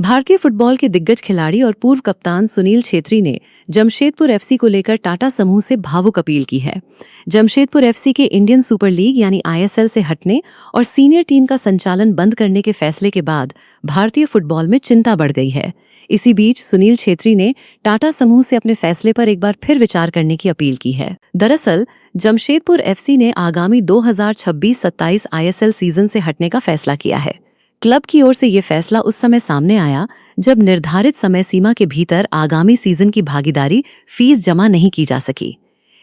भारतीय फुटबॉल के दिग्गज खिलाड़ी और पूर्व कप्तान सुनील छेत्री ने जमशेदपुर एफसी को लेकर टाटा समूह से भावुक अपील की है। जमशेदपुर एफसी के इंडियन सुपर लीग यानी आईएसएल से हटने और सीनियर टीम का संचालन बंद करने के फैसले के बाद भारतीय फुटबॉल में चिंता बढ़ गई है। इसी बीच सुनील छेत्री ने टाटा समूह से अपने फैसले पर एक बार फिर विचार करने की अपील की है। दरअसल जमशेदपुर एफसी ने आगामी 2026-27 आईएसएल सीजन से हटने का फैसला किया है। क्लब की ओर से ये फैसला उस समय सामने आया जब निर्धारित समय सीमा के भीतर आगामी सीजन की भागीदारी फीस जमा नहीं की जा सकी।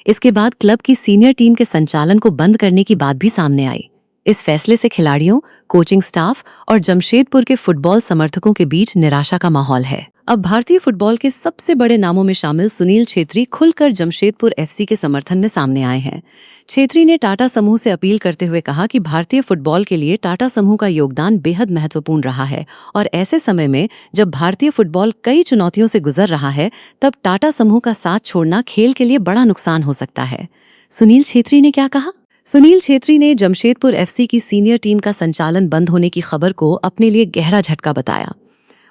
इसके बाद क्लब की सीनियर टीम के संचालन को बंद करने की बात भी सामने आई। इस फैसले से खिलाड़ियों, कोचिंग स्टाफ और जमशेदपुर के फुटबॉल समर्थकों के बीच निराशा का माहौल है। अब भारतीय फुटबॉल के सबसे बड़े नामों में शामिल सुनील छेत्री खुलकर जमशेदपुर एफसी के समर्थन में सामने आए हैं। छेत्री ने टाटा समूह से अपील करते हुए कहा कि भारतीय फुटबॉल के लिए टाटा समूह का योगदान बेहद महत्वपूर्ण रहा है और ऐसे समय में जब भारतीय फुटबॉल कई चुनौतियों से गुजर रहा है, तब टाटा समूह का साथ छोड़ना खेल के लिए बड़ा नुकसान हो सकता है। सुनील छेत्री ने क्या कहा? सुनील छेत्री ने जमशेदपुर एफसी की सीनियर टीम का संचालन बंद होने की खबर को अपने लिए गहरा झटका बताया।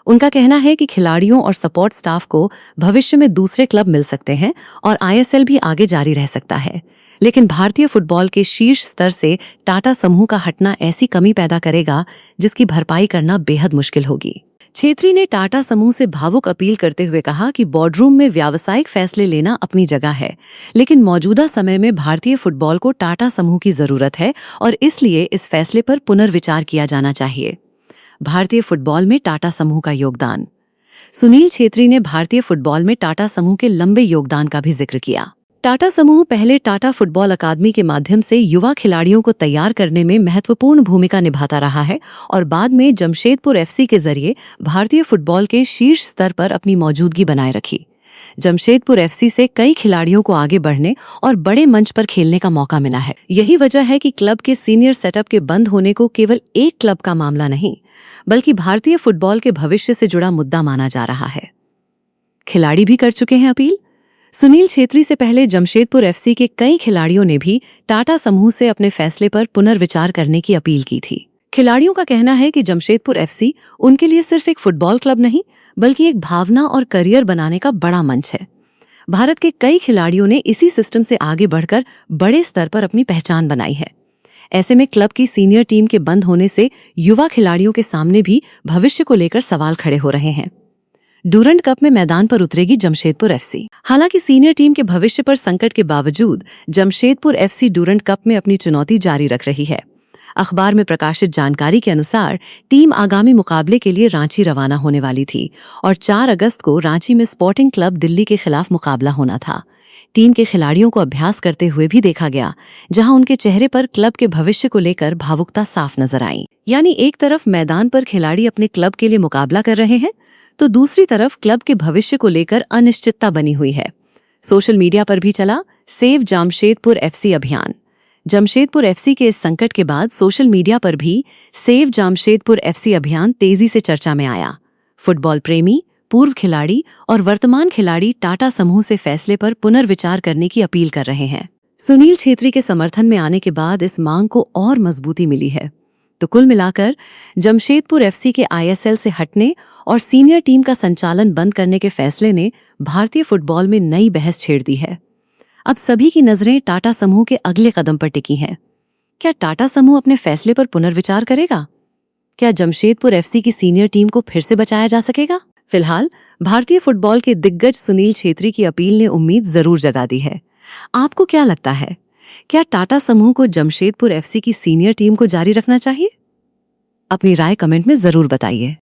उनका कहना है कि खिलाड़ियों और सपोर्ट स्टाफ को भविष्य में दूसरे क्लब मिल सकते हैं और आईएसएल भी आगे जारी रह सकता है, लेकिन भारतीय फुटबॉल के शीर्ष स्तर से टाटा समूह का हटना ऐसी कमी पैदा करेगा जिसकी भरपाई करना बेहद मुश्किल होगी। छेत्री ने टाटा समूह से भावुक अपील करते हुए कहा कि बोर्डरूम में व्यावसायिक फैसले लेना अपनी जगह है, लेकिन मौजूदा समय में भारतीय फुटबॉल को टाटा समूह की जरूरत है और इसलिए इस फैसले पर पुनर्विचार किया जाना चाहिए। भारतीय फुटबॉल में टाटा समूह का योगदान। सुनील छेत्री ने भारतीय फुटबॉल में टाटा समूह के लंबे योगदान का भी जिक्र किया। टाटा समूह पहले टाटा फुटबॉल अकादमी के माध्यम से युवा खिलाड़ियों को तैयार करने में महत्वपूर्ण भूमिका निभाता रहा है और बाद में जमशेदपुर एफसी के जरिए भारतीय फुटबॉल के शीर्ष स्तर पर अपनी मौजूदगी बनाए रखी। जमशेदपुर एफसी से कई खिलाड़ियों को आगे बढ़ने और बड़े मंच पर खेलने का मौका मिला है। यही वजह है कि क्लब के सीनियर सेटअप के बंद होने को केवल एक क्लब का मामला नहीं, बल्कि भारतीय फुटबॉल के भविष्य से जुड़ा मुद्दा माना जा रहा है। खिलाड़ी भी कर चुके हैं अपील। सुनील छेत्री से पहले जमशेदपुर एफसी के कई खिलाड़ियों ने भी टाटा समूह से अपने फैसले पर पुनर्विचार करने की अपील की थी। खिलाड़ियों का कहना है कि जमशेदपुर एफसी उनके लिए सिर्फ एक फुटबॉल क्लब नहीं, बल्कि एक भावना और करियर बनाने का बड़ा मंच है। भारत के कई खिलाड़ियों ने इसी सिस्टम से आगे बढ़कर बड़े स्तर पर अपनी पहचान बनाई है। ऐसे में क्लब की सीनियर टीम के बंद होने से युवा खिलाड़ियों के सामने भी भविष्य को लेकर सवाल खड़े हो रहे हैं। डूरंड कप में मैदान पर उतरेगी जमशेदपुर एफसी। हालांकि सीनियर टीम के भविष्य पर संकट के बावजूद जमशेदपुर एफसी डूरंड कप में अपनी चुनौती जारी रख रही है। अखबार में प्रकाशित जानकारी के अनुसार टीम आगामी मुकाबले के लिए रांची रवाना होने वाली थी और 4 अगस्त को रांची में स्पोर्टिंग क्लब दिल्ली के खिलाफ मुकाबला होना था। टीम के खिलाड़ियों को अभ्यास करते हुए भी देखा गया, जहां उनके चेहरे पर क्लब के भविष्य को लेकर भावुकता साफ नजर आई। यानी एक तरफ मैदान पर खिलाड़ी अपने क्लब के लिए मुकाबला कर रहे हैं, तो दूसरी तरफ क्लब के भविष्य को लेकर अनिश्चितता बनी हुई है। सोशल मीडिया पर भी चला सेव जमशेदपुर एफसी अभियान। जमशेदपुर एफसी के इस संकट के बाद सोशल मीडिया पर भी सेव जमशेदपुर एफसी अभियान तेजी से चर्चा में आया। फुटबॉल प्रेमी, पूर्व खिलाड़ी और वर्तमान खिलाड़ी टाटा समूह से फैसले पर पुनर्विचार करने की अपील कर रहे हैं। सुनील छेत्री के समर्थन में आने के बाद इस मांग को और मजबूती मिली है। तो कुल मिलाकर जमशेदपुर एफसी के आईएसएल से हटने और सीनियर टीम का संचालन बंद करने के फैसले ने भारतीय फुटबॉल में नई बहस छेड़ दी है। अब सभी की नजरें टाटा समूह के अगले कदम पर टिकी हैं। क्या टाटा समूह अपने फैसले पर पुनर्विचार करेगा? क्या जमशेदपुर एफसी की सीनियर टीम को फिर से बचाया जा सकेगा? फिलहाल भारतीय फुटबॉल के दिग्गज सुनील छेत्री की अपील ने उम्मीद जरूर जगा दी है। आपको क्या लगता है? क्या टाटा समूह को जमशेदपुर एफसी की सीनियर टीम को जारी रखना चाहिए? अपनी राय कमेंट में जरूर बताइए।